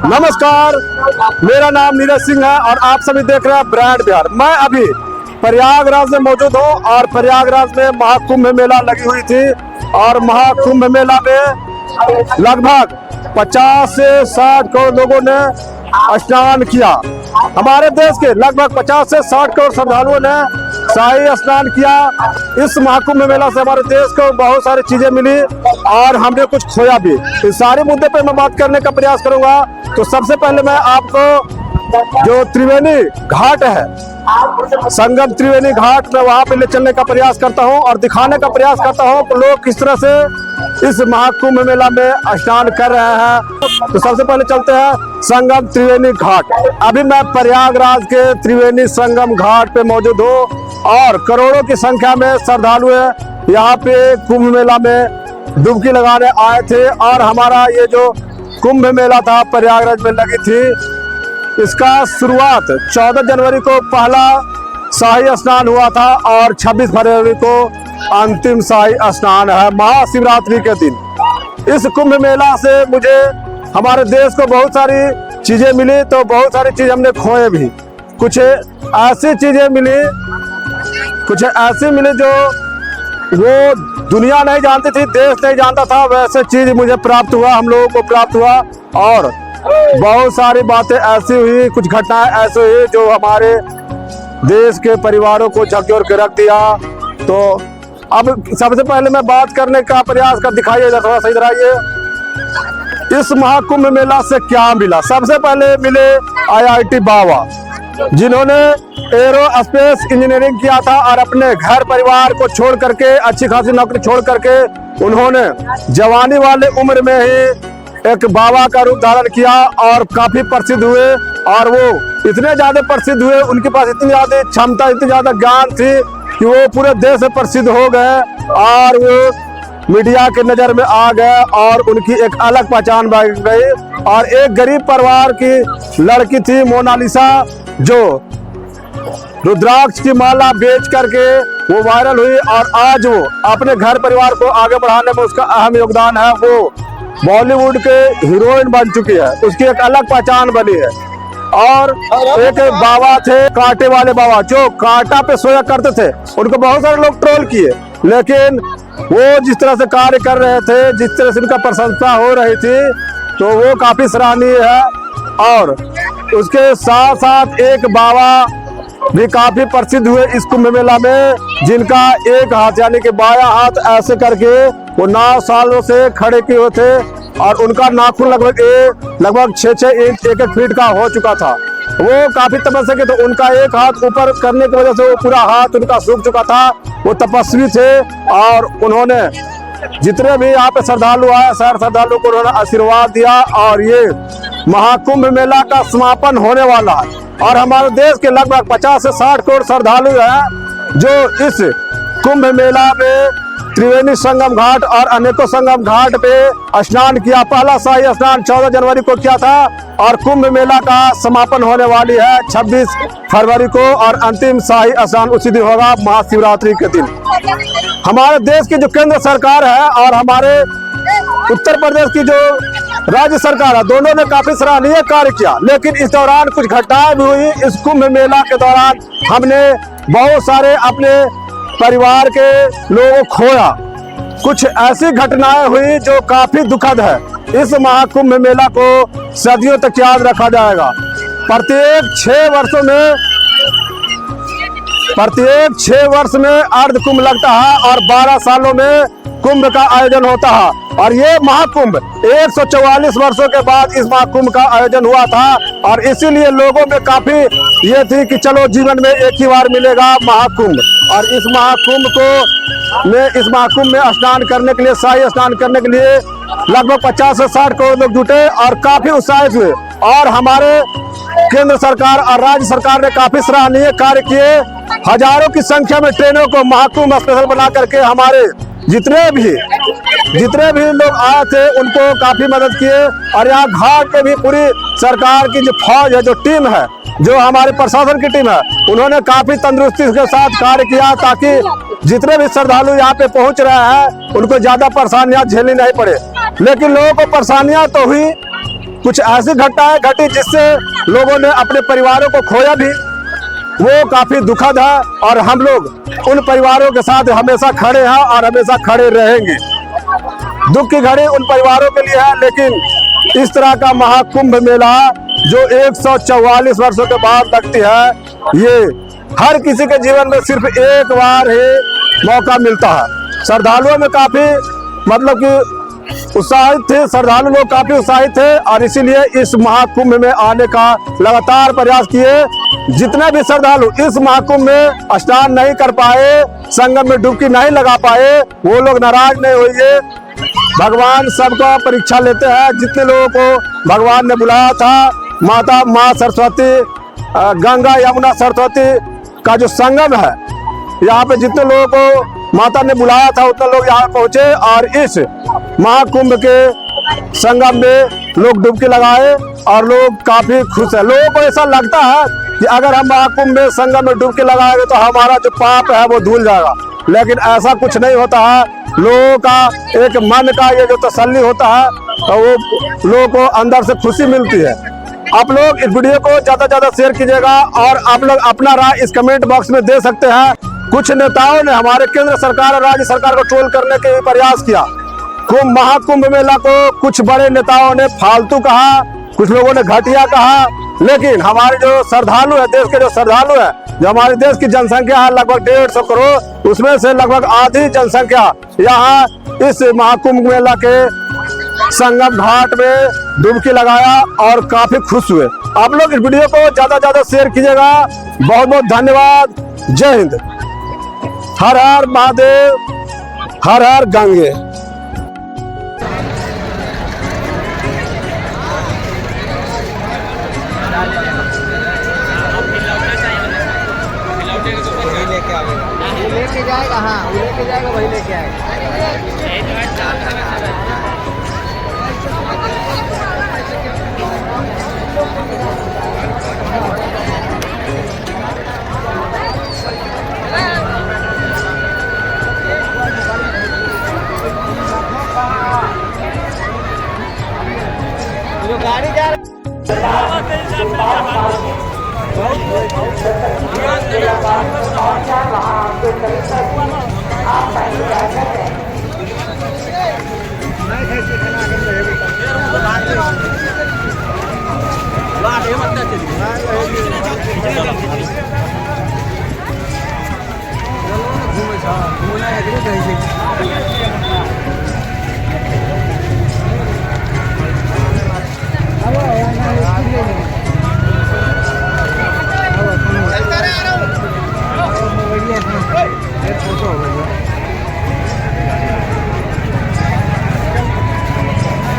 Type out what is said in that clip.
नमस्कार, मेरा नाम नीरज सिंह है और आप सभी देख रहे हैं ब्रांड बिहार। मैं अभी प्रयागराज में मौजूद हूँ और प्रयागराज में महाकुंभ मेला लगी हुई थी और महाकुंभ मेला में लगभग 50 से 60 करोड़ लोगों ने स्नान किया। हमारे देश के लगभग 50 से 60 करोड़ श्रद्धालुओं ने शाही स्नान किया। इस महाकुंभ मेला से हमारे देश को बहुत सारी चीजें मिली और हमने कुछ खोया भी। इस सारे मुद्दे पे मैं बात करने का प्रयास करूंगा। तो सबसे पहले मैं आपको जो त्रिवेणी घाट है, संगम त्रिवेणी घाट में वहां पे ले चलने का प्रयास करता हूं और दिखाने का प्रयास करता हूं कि लोग किस तरह से इस महाकुंभ मेला में स्नान कर रहे हैं। तो सबसे पहले चलते हैं संगम त्रिवेणी घाट। अभी मैं प्रयागराज के त्रिवेणी संगम घाट पे मौजूद हूँ और करोड़ों की संख्या में श्रद्धालु यहाँ पे कुंभ मेला में डुबकी लगाने आए थे। और हमारा ये जो कुंभ मेला था प्रयागराज में लगी थी, इसका शुरुआत 14 जनवरी को पहला शाही स्नान हुआ था और 26 फरवरी को अंतिम शाही स्नान है महाशिवरात्रि के दिन। इस कुंभ मेला से मुझे हमारे देश को बहुत सारी चीजें मिली, तो बहुत सारी चीज हमने खोए भी। कुछ ऐसी चीजें मिली, कुछ ऐसी मिली जो वो दुनिया नहीं जानती थी, देश नहीं जानता था, वैसे चीज मुझे प्राप्त हुआ, हम लोगों को प्राप्त हुआ। और बहुत सारी बातें ऐसी हुई, कुछ घटनाएं ऐसी हुई जो हमारे देश के परिवारों को झकझोर के रख दिया। तो अब सबसे पहले मैं बात करने का प्रयास कर दिखाइए, थोड़ा सा इधर आइए। इस महाकुंभ मेला से क्या मिला? सबसे पहले मिले IIT बाबा, जिन्होंने एरोस्पेस इंजीनियरिंग किया था और अपने घर परिवार को छोड़ करके, अच्छी खासी नौकरी छोड़ करके, उन्होंने जवानी वाले उम्र में ही एक बाबा का रूप धारण किया और काफी प्रसिद्ध हुए। और वो इतने ज्यादा प्रसिद्ध हुए, उनके पास इतनी ज्यादा क्षमता, इतनी ज्यादा ज्ञान थी कि वो पूरे देश में प्रसिद्ध हो गए और वो मीडिया के नजर में आ गए और उनकी एक अलग पहचान बन गई। और एक गरीब परिवार की लड़की थी मोनालिसा, जो रुद्राक्ष की माला बेच करके वो वायरल हुई और आज वो अपने घर परिवार को आगे बढ़ाने में उसका अहम योगदान है। वो बॉलीवुड के हीरोइन बन चुकी है, उसकी एक अलग पहचान बनी है। और एक बाबा थे, कांटे वाले बाबा, जो कांटा पे सोया करते थे, उनको बहुत सारे लोग ट्रोल किए, लेकिन वो जिस तरह से कार्य कर रहे थे, जिस तरह से उनका प्रशंसा हो रही थी, तो वो काफी सराहनीय है। और उसके साथ साथ एक बाबा भी काफी प्रसिद्ध हुए इस कुंभ मेला में, जिनका एक हाथ यानी कि बायां हाथ ऐसे करके वो 9 सालों से खड़े किए हुए थे और उनका नाखून लगभग 6 इंच 1 फीट का हो चुका था। वो काफी तपस्या के, तो उनका एक हाथ ऊपर करने की वजह से वो पूरा हाथ उनका सूख चुका था। वो तपस्वी थे और उन्होंने जितने भी यहाँ पे श्रद्धालु आए, सारे श्रद्धालु को उन्होंने आशीर्वाद दिया। और ये महाकुंभ मेला का समापन होने वाला है और हमारे देश के लगभग 50 से 60 करोड़ श्रद्धालु हैं जो इस कुंभ मेला में त्रिवेणी संगम घाट और अनेकों संगम घाट पे स्नान किया। पहला शाही स्नान 14 जनवरी को किया था और कुंभ मेला का समापन होने वाली है 26 फरवरी को और अंतिम शाही स्नान उसी दिन होगा महाशिवरात्रि के दिन। हमारे देश की जो केंद्र सरकार है और हमारे उत्तर प्रदेश की जो राज्य सरकार है, दोनों ने काफी सराहनीय कार्य किया। लेकिन इस दौरान कुछ घटनाएं भी हुई। इस कुंभ मेला के दौरान हमने बहुत सारे अपने परिवार के लोगों को खोया। कुछ ऐसी घटनाएं हुई जो काफी दुखद है। इस महाकुंभ मेला को सदियों तक याद रखा जाएगा। प्रत्येक 6 वर्ष में अर्ध कुंभ लगता है और 12 सालों में कुंभ का आयोजन होता है। और ये महाकुंभ 144 वर्षों के बाद इस महाकुंभ का आयोजन हुआ था और इसीलिए लोगों में काफी ये थी कि चलो जीवन में एक ही बार मिलेगा महाकुंभ। और इस महाकुंभ में स्नान करने के लिए, शाही स्नान करने के लिए लगभग 50 से 60 करोड़ लोग जुटे और काफी उत्साहित हुए। और हमारे केंद्र सरकार और राज्य सरकार ने काफी सराहनीय कार्य किए। हजारों की संख्या में ट्रेनों को महाकुंभ स्पेशल बना करके हमारे जितने भी लोग आए थे उनको काफी मदद किए। और यहाँ घाट पे भी पूरी सरकार की जो फौज है, जो टीम है, जो हमारे प्रशासन की टीम है, उन्होंने काफी तंदुरुस्ती के साथ कार्य किया ताकि जितने भी श्रद्धालु यहाँ पे पहुंच रहे हैं उनको ज्यादा परेशानियां झेलनी नहीं पड़े। लेकिन लोगों को परेशानियां तो हुई, कुछ ऐसी घटनाएं घटी जिससे लोगों ने अपने परिवारों को खोया भी, वो काफी दुखद है। और हम लोग उन परिवारों के साथ हमेशा खड़े हैं और हमेशा खड़े रहेंगे। दुख की घड़ी उन परिवारों के लिए है, लेकिन इस तरह का महाकुंभ मेला जो 144 वर्षों के बाद लगती है, ये हर किसी के जीवन में सिर्फ एक बार ही मौका मिलता है। श्रद्धालुओं में काफी मतलब कि उत्साहित थे, श्रद्धालु लोग काफी उत्साहित थे और इसीलिए इस महाकुंभ में आने का लगातार प्रयास किए। जितने भी श्रद्धालु इस महाकुंभ में स्नान नहीं कर पाए, संगम में डुबकी नहीं लगा पाए, वो लोग नाराज नहीं होइए। भगवान सबका परीक्षा लेते हैं। जितने लोगों को भगवान ने बुलाया था, माँ सरस्वती, गंगा यमुना सरस्वती का जो संगम है, यहाँ पे जितने लोगों को माता ने बुलाया था उतने लोग यहाँ पहुंचे और इस महाकुंभ के संगम में लोग डुबकी लगाए और लोग काफी खुश है। लोगों को ऐसा लगता है कि अगर हम महाकुंभ में संगम में डुबकी लगाएंगे तो हमारा जो पाप है वो धुल जाएगा, लेकिन ऐसा कुछ नहीं होता है। लोगों का एक मन का ये जो तसल्ली होता है तो वो लोगों को अंदर से खुशी मिलती है। आप लोग इस वीडियो को ज्यादा से ज्यादा शेयर कीजिएगा और आप लोग अपना राय इस कमेंट बॉक्स में दे सकते हैं। कुछ नेताओं ने हमारे केंद्र सरकार और राज्य सरकार को ट्रोल करने के प्रयास किया। महाकुंभ मेला को कुछ बड़े नेताओं ने फालतू कहा, कुछ लोगों ने घटिया कहा, लेकिन हमारे जो श्रद्धालु है, देश के जो श्रद्धालु है, जो हमारे देश की जनसंख्या है लगभग 150 करोड़, उसमें से लगभग आधी जनसंख्या यहाँ इस महाकुंभ मेला के संगम घाट में डुबकी लगाया और काफी खुश हुए। आप लोग इस वीडियो को ज्यादा से ज्यादा शेयर कीजिएगा। बहुत बहुत धन्यवाद। जय हिंद। हर हर महादेव, हर हर गंगे। लेके जाएगा, हाँ वो लेके जाएगा, वही लेके आएगा। जो गाड़ी जा रहा है